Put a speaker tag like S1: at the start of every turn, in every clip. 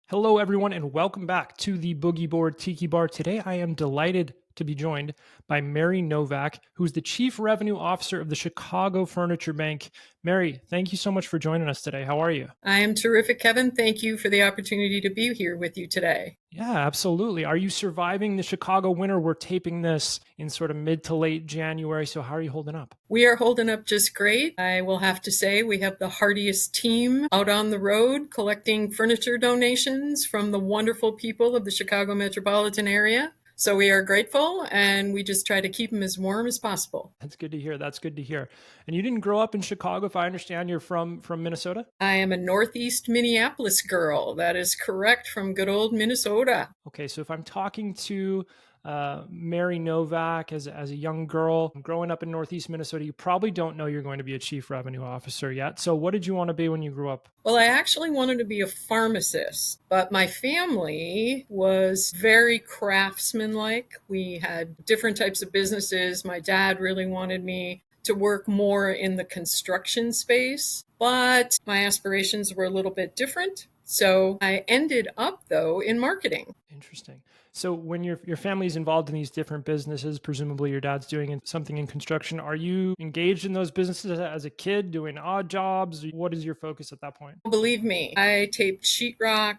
S1: Hello, everyone, and welcome back to the Boogie Board Tiki Bar. Today, I am delighted to be joined by Mary Novak, who's the Chief Revenue Officer of the Chicago Furniture Bank. Mary, thank you so much for joining us today. How are you?
S2: I am terrific, Kevin. Thank you for the opportunity to be here with you today.
S1: Yeah, absolutely. Are you surviving the Chicago winter? We're taping this in sort of mid to late January. So, how are you holding up?
S2: We are holding up just great. I will have to say we have the hardiest team out on the road collecting furniture donations from the wonderful people of the Chicago metropolitan area. So we are grateful and we just try to keep them as warm as possible.
S1: That's good to hear. That's good to hear. And you didn't grow up in Chicago, if I understand. You're from Minnesota.
S2: I am a Northeast Minneapolis girl. That is correct, from good old Minnesota.
S1: Okay, so if I'm talking to Mary Novak as a young girl growing up in Northeast Minnesota, you probably don't know you're going to be a chief revenue officer yet. So, what did you want to be when you grew up?
S2: Well, I actually wanted to be a pharmacist, but my family was very craftsmanlike. We had different types of businesses. My dad really wanted me to work more in the construction space, but my aspirations were a little bit different. So I ended up, though, in marketing.
S1: Interesting. So, when your family's involved in these different businesses, presumably your dad's doing something in construction. Are you engaged in those businesses as a kid, doing odd jobs? What is your focus at that point?
S2: Believe me, I taped sheetrock.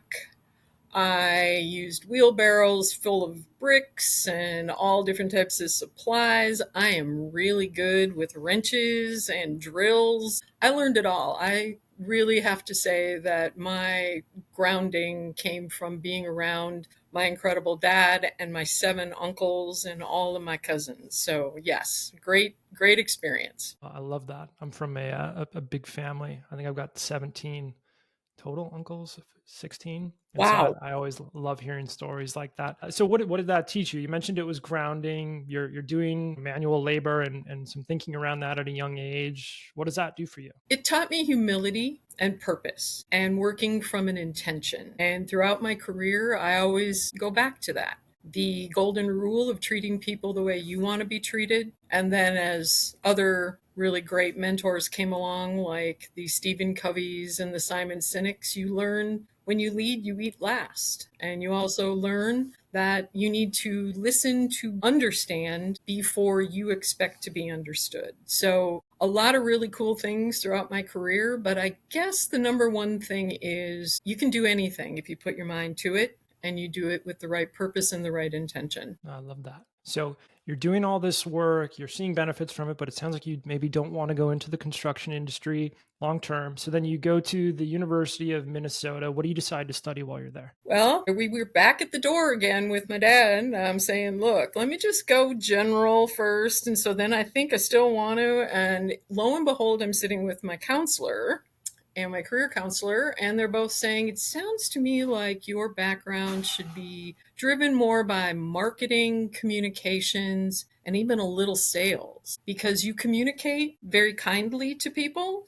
S2: I used wheelbarrows full of bricks and all different types of supplies. I am really good with wrenches and drills. I learned it all. I really have to say that my grounding came from being around my incredible dad and my 7 uncles and all of my cousins. So, yes, great experience.
S1: I love that. I'm from a big family. I think I've got 17 total uncles, 16. And so
S2: Wow.
S1: I always love hearing stories like that. So what did that teach you? You mentioned it was grounding. You're doing manual labor and some thinking around that at a young age. What does that do for you?
S2: It taught me humility and purpose and working from an intention. And throughout my career, I always go back to that. The golden rule of treating people the way you want to be treated. And then as other really great mentors came along, like the Stephen Coveys and the Simon Sinek's, you learn when you lead, you eat last. And you also learn that you need to listen to understand before you expect to be understood. So a lot of really cool things throughout my career, but I guess the number one thing is you can do anything if you put your mind to it and you do it with the right purpose and the right intention.
S1: I love that. So you're doing all this work, you're seeing benefits from it, but it sounds like you maybe don't want to go into the construction industry long term. So then you go to the University of Minnesota. What do you decide to study while you're there?
S2: Well, we were back at the door again with my dad. I'm saying, look, let me just go general first. And so then I think I still want to. And lo and behold, I'm sitting with my counselor and my career counselor, and they're both saying, it sounds to me like your background should be driven more by marketing, communications, and even a little sales, because you communicate very kindly to people.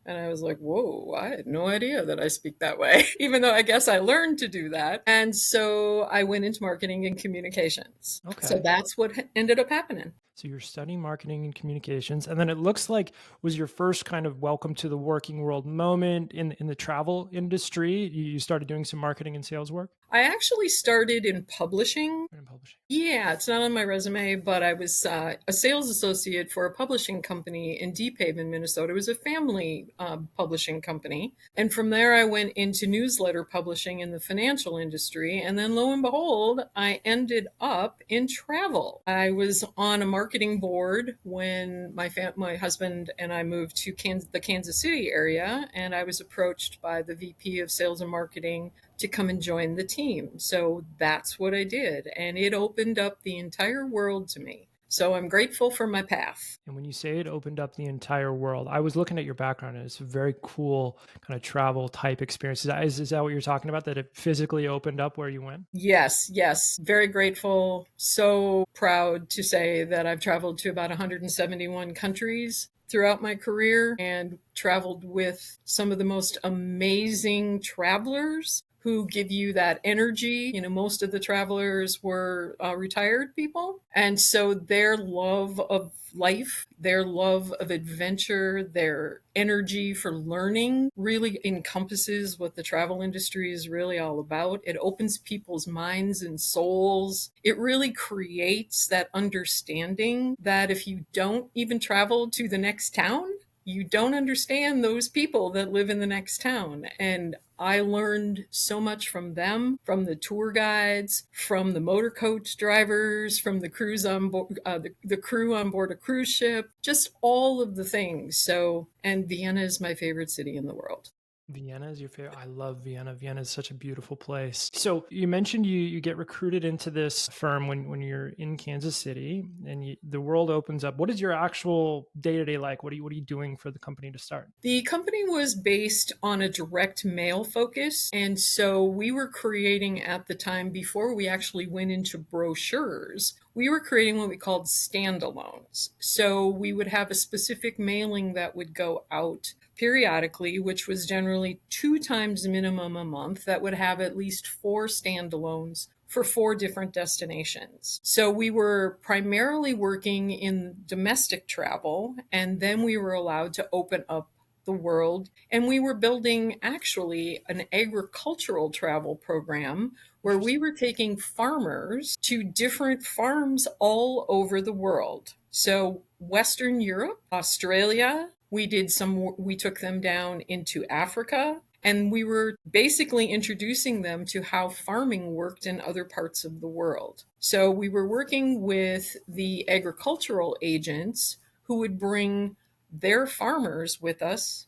S2: And I was like, whoa, I had no idea that I speak that way, even though I guess I learned to do that. And so I went into marketing and communications. So
S1: Okay.
S2: that's what ended up happening.
S1: So you're studying marketing and communications, and then it looks like was your first kind of welcome to the working world moment in the travel industry. You started doing some marketing and sales work
S2: I actually started in publishing.
S1: in publishing.
S2: Yeah, it's not on my resume, but I was a sales associate for a publishing company in Deep Haven, Minnesota. It was a family publishing company. And from there, I went into newsletter publishing in the financial industry. And then lo and behold, I ended up in travel. I was on a marketing board when my husband and I moved to the Kansas City area. And I was approached by the VP of sales and marketing to come and join the team. So that's what I did. And it opened up the entire world to me. So I'm grateful for my path.
S1: And when you say it opened up the entire world, I was looking at your background and it's a very cool kind of travel type experience. Is that what you're talking about? That it physically opened up where you went?
S2: Yes, yes. Very grateful. So proud to say that I've traveled to about 171 countries throughout my career and traveled with some of the most amazing travelers who give you that energy. Most of the travelers were retired people. And so their love of life, their love of adventure, their energy for learning really encompasses what the travel industry is really all about. It opens people's minds and souls. It really creates that understanding that if you don't even travel to the next town, you don't understand those people that live in the next town. And I learned so much from them, from the tour guides, from the motor coach drivers, from the crews on board, the crew on board a cruise ship, just all of the things. So, and Vienna is my favorite city in the world.
S1: Vienna is your favorite. I love Vienna. Vienna is such a beautiful place. So you mentioned you get recruited into this firm when you're in Kansas City, and the world opens up. What is your actual day to day like? What are you doing for the company to start?
S2: The company was based on a direct mail focus. And so we were creating at the time, before we actually went into brochures, we were creating what we called standalones. So we would have a specific mailing that would go out periodically, which was generally 2 times minimum a month, that would have at least 4 standalones for 4 different destinations. So we were primarily working in domestic travel, and then we were allowed to open up the world. And we were building actually an agricultural travel program where we
S1: Interesting.
S2: were taking farmers to different farms all over the world. So Western Europe, Australia, we took them down into Africa, and we were basically introducing them to how farming worked in other parts of the world. So we were working with the agricultural agents who would bring their farmers with us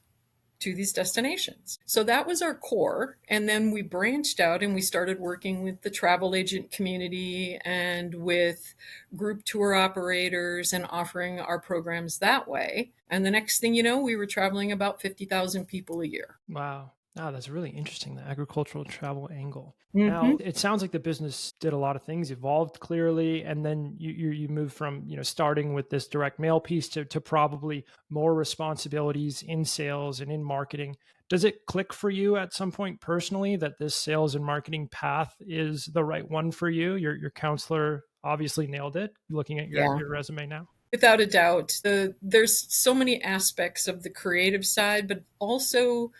S2: to these destinations. So that was our core. And then we branched out and we started working with the travel agent community and with group tour operators and offering our programs that way. And the next thing you know, we were traveling about 50,000 people a year.
S1: Wow. Ah, that's really interesting, the agricultural travel angle. Now,
S2: Mm-hmm.
S1: it sounds like the business did a lot of things, evolved clearly, and then you moved from, starting with this direct mail piece to probably more responsibilities in sales and in marketing. Does it click for you at some point personally that this sales and marketing path is the right one for you? Your counselor obviously nailed it, looking at your
S2: Yeah.
S1: your resume now.
S2: Without a doubt, there's so many aspects of the creative side, but also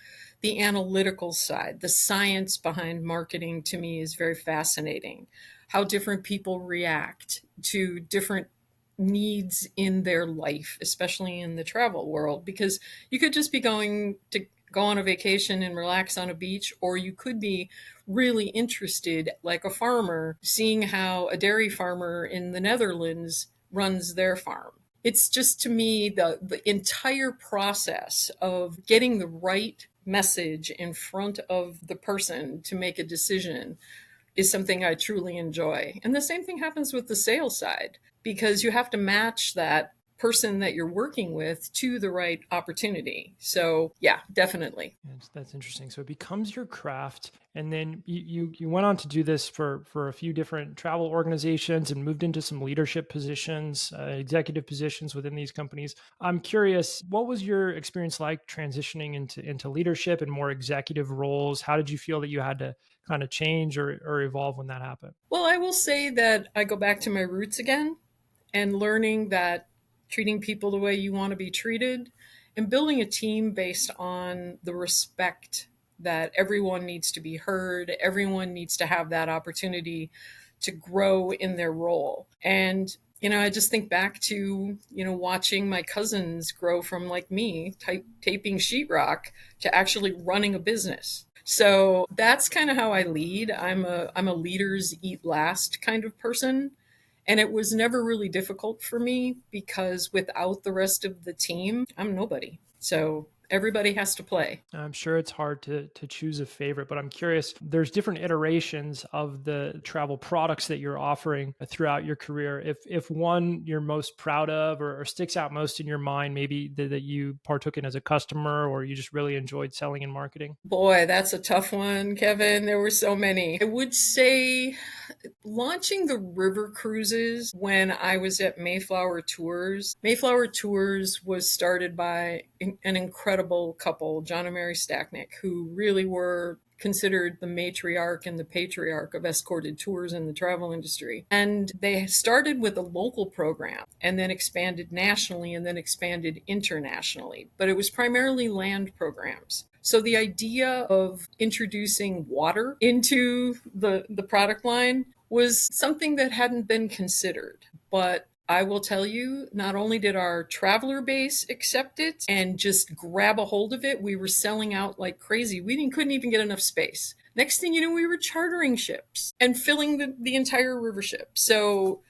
S2: the analytical side. The science behind marketing to me is very fascinating. How different people react to different needs in their life, especially in the travel world, because you could just be going to go on a vacation and relax on a beach, or you could be really interested, like a farmer, seeing how a dairy farmer in the Netherlands runs their farm. It's just, to me, the entire process of getting the right message in front of the person to make a decision is something I truly enjoy. And the same thing happens with the sales side, because you have to match that person that you're working with to the right opportunity. So, yeah, definitely.
S1: That's interesting. So it becomes your craft, and then you went on to do this for a few different travel organizations and moved into some leadership positions, executive positions within these companies. I'm curious, what was your experience like transitioning into leadership and more executive roles? How did you feel that you had to kind of change or evolve when that happened?
S2: Well, I will say that I go back to my roots again, and learning that treating people the way you want to be treated and building a team based on the respect that everyone needs to be heard, everyone needs to have that opportunity to grow in their role. And I just think back to, watching my cousins grow from, like me, taping sheetrock to actually running a business. So that's kind of how I lead. I'm a leaders eat last kind of person. And it was never really difficult for me, because without the rest of the team, I'm nobody. So everybody has to play.
S1: I'm sure it's hard to choose a favorite, but I'm curious. There's different iterations of the travel products that you're offering throughout your career. If one you're most proud of or sticks out most in your mind, maybe that you partook in as a customer or you just really enjoyed selling and marketing.
S2: Boy, that's a tough one, Kevin. There were so many. I would say launching the river cruises when I was at Mayflower Tours. Mayflower Tours was started by an incredible couple, John and Mary Stacknick, who really were considered the matriarch and the patriarch of escorted tours in the travel industry. And they started with a local program and then expanded nationally and then expanded internationally. But it was primarily land programs. So the idea of introducing water into the product line was something that hadn't been considered. But I will tell you, not only did our traveler base accept it and just grab a hold of it, we were selling out like crazy. Couldn't even get enough space. Next thing you know, we were chartering ships and filling the entire river ship. So,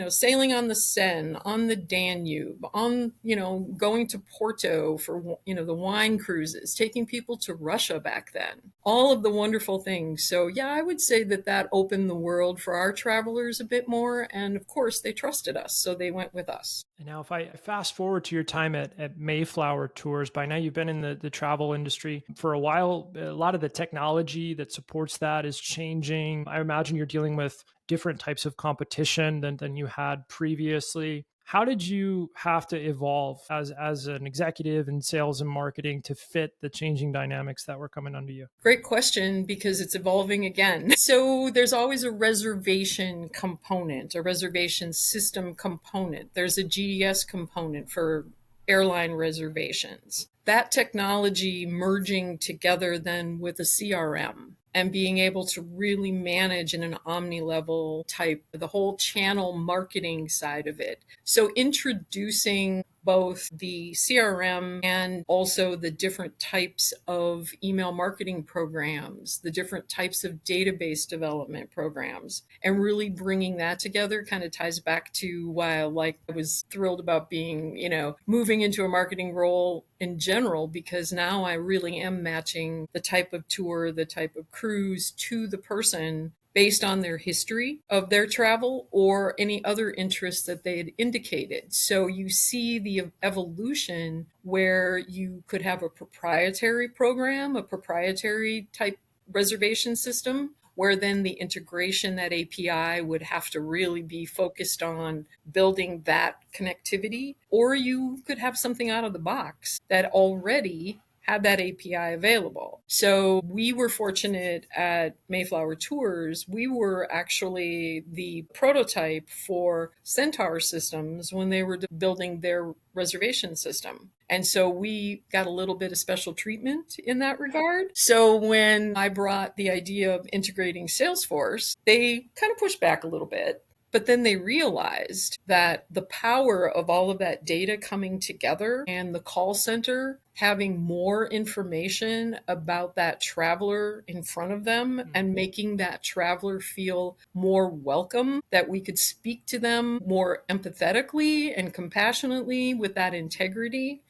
S2: sailing on the Seine, on the Danube, going to Porto for, the wine cruises, taking people to Russia back then, all of the wonderful things. So yeah, I would say that opened the world for our travelers a bit more. And of course they trusted us, so they went with us.
S1: And now, if I fast forward to your time at Mayflower Tours, by now you've been in the travel industry for a while. A lot of the technology that supports that is changing. I imagine you're dealing with different types of competition than you had previously. How did you have to evolve as an executive in sales and marketing to fit the changing dynamics that were coming under you?
S2: Great question, because it's evolving again. So there's always a reservation component, a reservation system component. There's a GDS component for airline reservations. That technology merging together then with a CRM and being able to really manage in an omni-level type, the whole channel marketing side of it. So introducing both the CRM and also the different types of email marketing programs, the different types of database development programs, and really bringing that together kind of ties back to why I was thrilled about being, moving into a marketing role in general, because now I really am matching the type of tour, the type of cruise to the person based on their history of their travel or any other interests that they had indicated. So you see the evolution where you could have a proprietary program, a proprietary type reservation system, where then the integration, that API, would have to really be focused on building that connectivity. Or you could have something out of the box that already had that API available. So we were fortunate at Mayflower Tours. We were actually the prototype for Centaur Systems when they were building their reservation system. And so we got a little bit of special treatment in that regard. So when I brought the idea of integrating Salesforce, they kind of pushed back a little bit. But then they realized that the power of all of that data coming together and the call center having more information about that traveler in front of them and making that traveler feel more welcome, that we could speak to them more empathetically and compassionately with that integrity,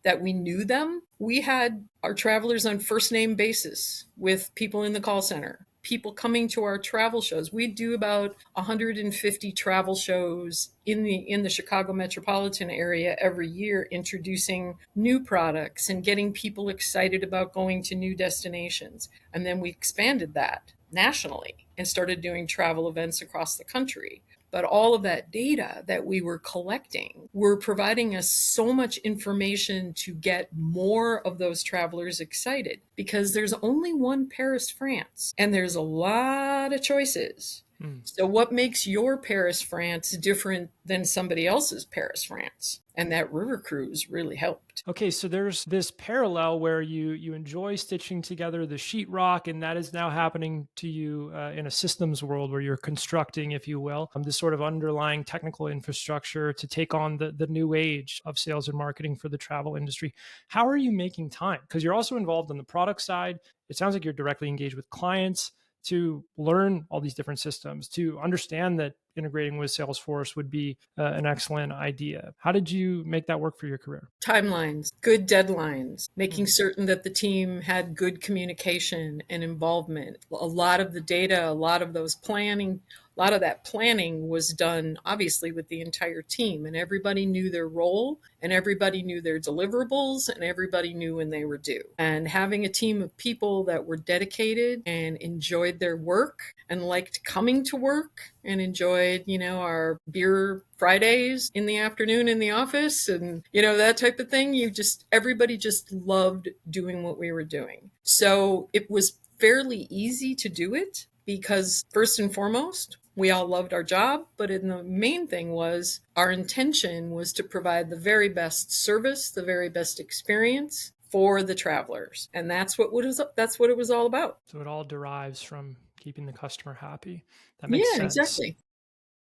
S2: that we knew them. We had our travelers on first name basis with people in the call center, people coming to our travel shows. We do about 150 travel shows in the Chicago metropolitan area every year, introducing new products and getting people excited about going to new destinations. And then we expanded that nationally and started doing travel events across the country. But all of that data that we were collecting were providing us so much information to get more of those travelers excited, because there's only one Paris, France, and there's a lot of choices. So what makes your Paris, France different than somebody else's Paris, France? And that river cruise really helped.
S1: Okay, so there's this parallel where you enjoy stitching together the sheetrock, and that is now happening to you in a systems world where you're constructing, if you will, this sort of underlying technical infrastructure to take on the new age of sales and marketing for the travel industry. How are you making time? Because you're also involved on the product side. It sounds like you're directly engaged with clients to learn all these different systems, to understand that integrating with Salesforce would be an excellent idea. How did you make that work for your career?
S2: Timelines, good deadlines, making certain that the team had good communication and involvement. A lot of the data, a lot of that planning was done obviously with the entire team, and everybody knew their role and everybody knew their deliverables and everybody knew when they were due. And having a team of people that were dedicated and enjoyed their work and liked coming to work and enjoyed, our beer Fridays in the afternoon in the office and, that type of thing. Everybody just loved doing what we were doing. So it was fairly easy to do it because, first and foremost, we all loved our job, but the main thing was our intention was to provide the very best service, the very best experience for the travelers. And that's what it was all about.
S1: So it all derives from keeping the customer happy. That makes
S2: Yeah,
S1: sense.
S2: exactly.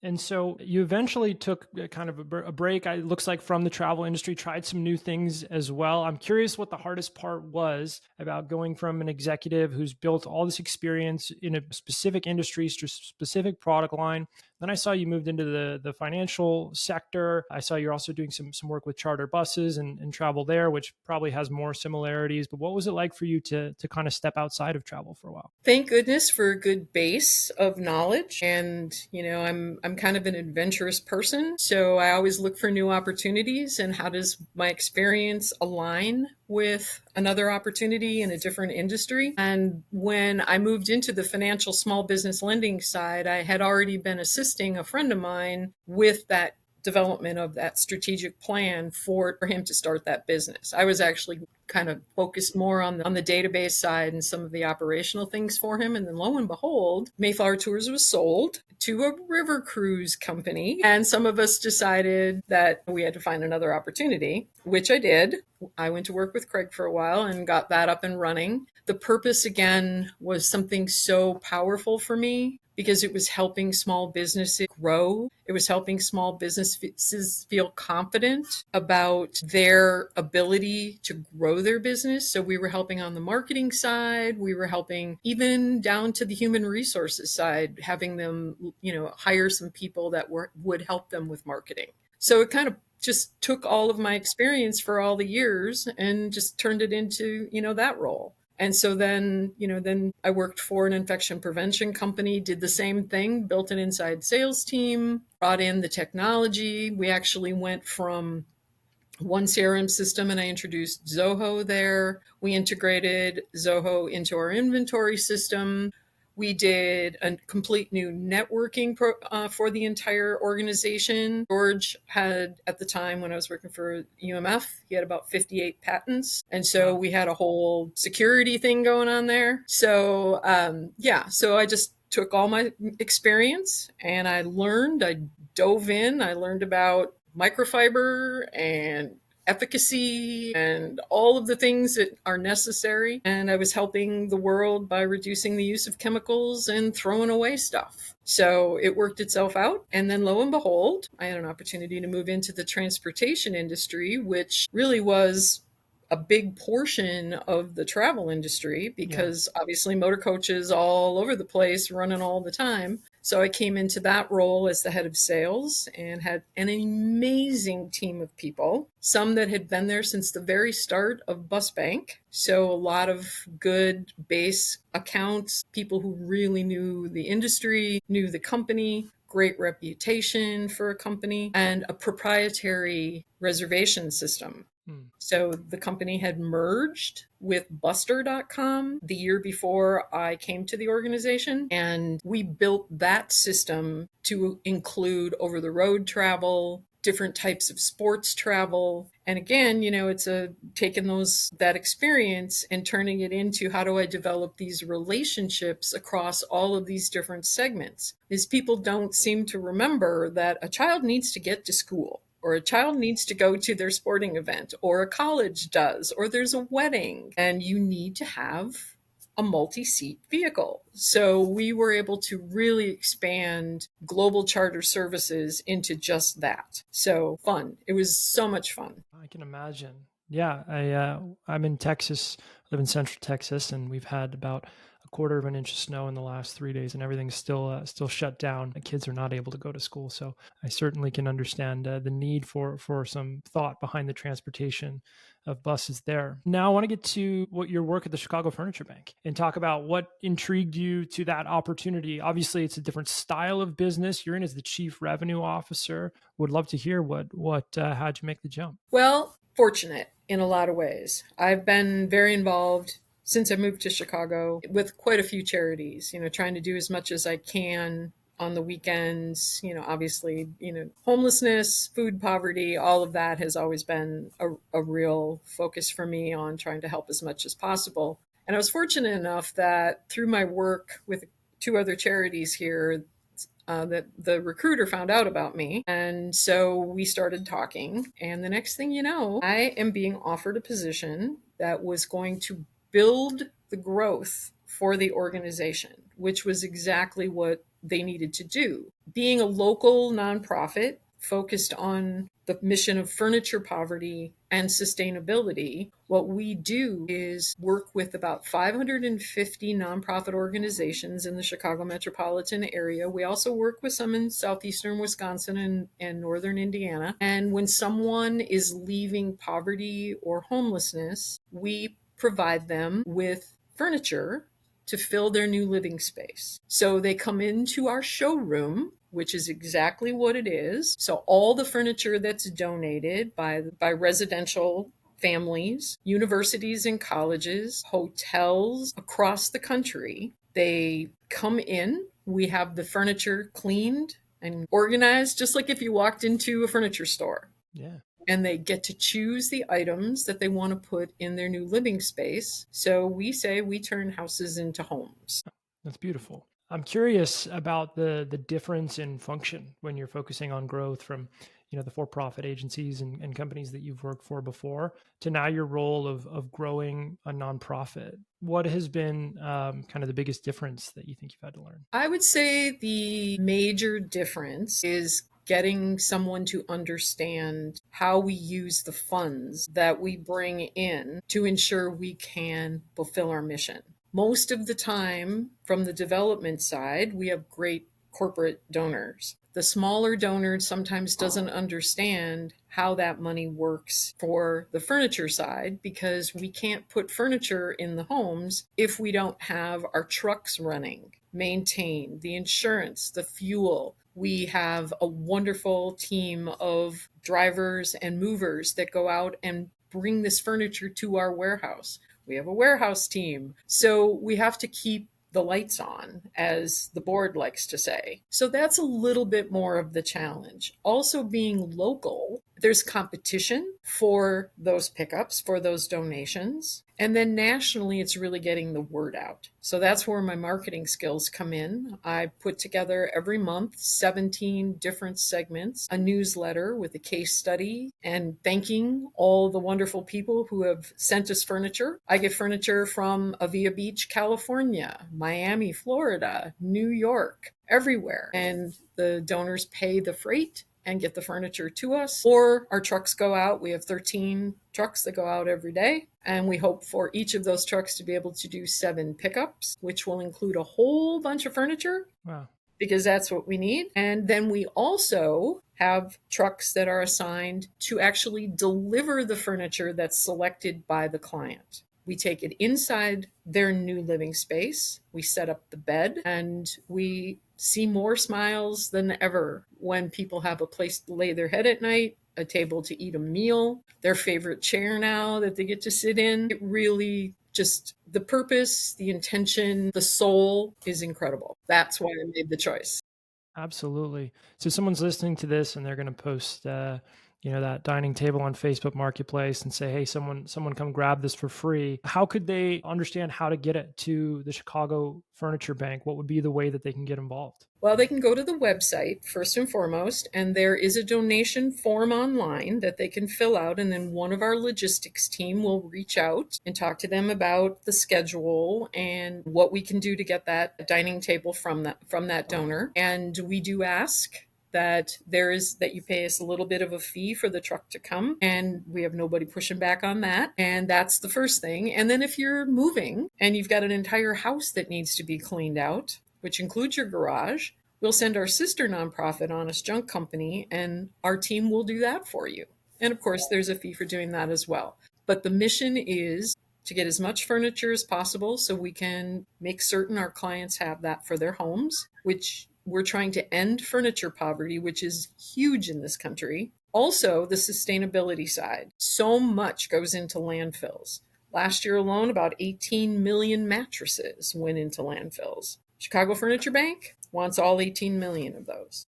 S1: And so you eventually took kind of a break, it looks like, from the travel industry, tried some new things as well. I'm curious what the hardest part was about going from an executive who's built all this experience in a specific industry, specific product line. Then I saw you moved into the financial sector. I saw you're also doing some work with charter buses and travel there, which probably has more similarities. But what was it like for you to kind of step outside of travel for a while?
S2: Thank goodness for a good base of knowledge. And, I'm kind of an adventurous person. So I always look for new opportunities and how does my experience align with another opportunity in a different industry. And when I moved into the financial small business lending side, I had already been assisting a friend of mine with that development of that strategic plan for him to start that business. I was actually kind of focused more on the database side and some of the operational things for him. And then lo and behold, Mayflower Tours was sold to a river cruise company. And some of us decided that we had to find another opportunity, which I did. I went to work with Craig for a while and got that up and running. The purpose, again, was something so powerful for me because it was helping small businesses grow. It was helping small businesses feel confident about their ability to grow their business. So we were helping on the marketing side. We were helping even down to the human resources side, having them, hire some people that would help them with marketing. So it kind of just took all of my experience for all the years and just turned it into, that role. And so then I worked for an infection prevention company, did the same thing, built an inside sales team, brought in the technology. We actually went from one CRM system and I introduced Zoho there. We integrated Zoho into our inventory system. We did a complete new networking for the entire organization. George had, at the time when I was working for UMF, he had about 58 patents. And so
S1: Wow.
S2: we had a whole security thing going on there. So, so I just took all my experience and I dove in, I learned about microfiber and efficacy and all of the things that are necessary. And I was helping the world by reducing the use of chemicals and throwing away stuff. So it worked itself out. And then lo and behold, I had an opportunity to move into the transportation industry, which really was a big portion of the travel industry
S1: Yeah.
S2: because obviously motor coaches all over the place running all the time. So I came into that role as the head of sales and had an amazing team of people, some that had been there since the very start of Bus Bank. So a lot of good base accounts, people who really knew the industry, knew the company, great reputation for a company, and a proprietary reservation system.
S1: Hmm.
S2: So the company had merged with Buster.com the year before I came to the organization. And we built that system to include over the road travel, different types of sports travel. And again, it's taking that experience and turning it into how do I develop these relationships across all of these different segments? These people don't seem to remember that a child needs to get to school, or a child needs to go to their sporting event, or a college does, or there's a wedding, and you need to have a multi-seat vehicle. So we were able to really expand global charter services into just that. So fun. It was so much fun.
S1: I can imagine. Yeah, I'm in Texas, I live in Central Texas, and we've had about a quarter of an inch of snow in the last 3 days, and everything's still shut down. The kids are not able to go to school, so I certainly can understand the need for some thought behind the transportation of buses there. Now, I want to get to what your work at the Chicago Furniture Bank and talk about what intrigued you to that opportunity. Obviously, it's a different style of business. You're in as the chief revenue officer. Would love to hear what had you make the jump.
S2: Well, fortunate in a lot of ways. I've been very involved since I moved to Chicago with quite a few charities, trying to do as much as I can on the weekends. Obviously, homelessness, food poverty, all of that has always been a real focus for me on trying to help as much as possible. And I was fortunate enough that through my work with two other charities here, that the recruiter found out about me. And so we started talking. And the next thing you know, I am being offered a position that was going to build the growth for the organization, which was exactly what they needed to do. Being a local nonprofit focused on the mission of furniture poverty and sustainability, what we do is work with about 550 nonprofit organizations in the Chicago metropolitan area. We also work with some in southeastern Wisconsin and northern Indiana. And when someone is leaving poverty or homelessness, we provide them with furniture to fill their new living space. So they come into our showroom, which is exactly what it is. So all the furniture that's donated by residential families, universities and colleges, hotels across the country, they come in. We have the furniture cleaned and organized, just like if you walked into a furniture store.
S1: Yeah.
S2: And they get to choose the items that they want to put in their new living space. So we say we turn houses into homes.
S1: That's beautiful. I'm curious about the difference in function when you're focusing on growth from, the for-profit agencies and companies that you've worked for before to now your role of growing a nonprofit. What has been kind of the biggest difference that you think you've had to learn?
S2: I would say the major difference is getting someone to understand how we use the funds that we bring in to ensure we can fulfill our mission. Most of the time, from the development side, we have great corporate donors. The smaller donor sometimes doesn't understand how that money works for the furniture side because we can't put furniture in the homes if we don't have our trucks running, maintained, the insurance, the fuel. We have a wonderful team of drivers and movers that go out and bring this furniture to our warehouse. We have a warehouse team. So we have to keep the lights on, as the board likes to say. So that's a little bit more of the challenge. Also, being local, there's competition for those pickups, for those donations. And then nationally, it's really getting the word out. So that's where my marketing skills come in. I put together every month 17 different segments, a newsletter with a case study, and thanking all the wonderful people who have sent us furniture. I get furniture from Avia Beach, California, Miami, Florida, New York, everywhere. And the donors pay the freight and get the furniture to us, or our trucks go out. We have 13 trucks that go out every day, and we hope for each of those trucks to be able to do 7 pickups, which will include a whole bunch of furniture.
S1: Wow.
S2: Because that's what we need. And then we also have trucks that are assigned to actually deliver the furniture that's selected by the client. We take it inside their new living space. We set up the bed, and we see more smiles than ever when people have a place to lay their head at night, a table to eat a meal, their favorite chair now that they get to sit in. It really just, the purpose, the intention, the soul is incredible. That's why I made the choice.
S1: Absolutely. So someone's listening to this and they're going to post, that dining table on Facebook Marketplace and say, "Hey, someone come grab this for free." How could they understand how to get it to the Chicago Furniture Bank? What would be the way that they can get involved?
S2: Well, they can go to the website first and foremost, and there is a donation form online that they can fill out. And then one of our logistics team will reach out and talk to them about the schedule and what we can do to get that dining table from that donor. And we do ask that you pay us a little bit of a fee for the truck to come, and we have nobody pushing back on that. And that's the first thing. And then if you're moving and you've got an entire house that needs to be cleaned out, which includes your garage, we'll send our sister nonprofit, Honest Junk Company, and our team will do that for you. And of course, there's a fee for doing that as well. But the mission is to get as much furniture as possible so we can make certain our clients have that for their homes, which we're trying to end furniture poverty, which is huge in this country. Also, the sustainability side. So much goes into landfills. Last year alone, about 18 million mattresses went into landfills. Chicago Furniture Bank wants all 18 million of those.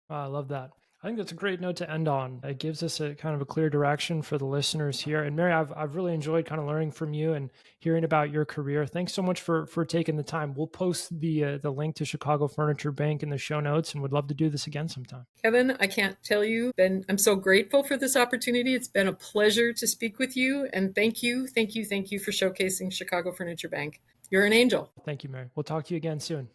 S1: I love that. I think that's a great note to end on. It gives us a kind of a clear direction for the listeners here. And Mary, I've really enjoyed kind of learning from you and hearing about your career. Thanks so much for taking the time. We'll post the link to Chicago Furniture Bank in the show notes, and would love to do this again sometime.
S2: Kevin, I can't tell you, I'm so grateful for this opportunity. It's been a pleasure to speak with you. And thank you, thank you, thank you for showcasing Chicago Furniture Bank. You're an angel.
S1: Thank you, Mary. We'll talk to you again soon.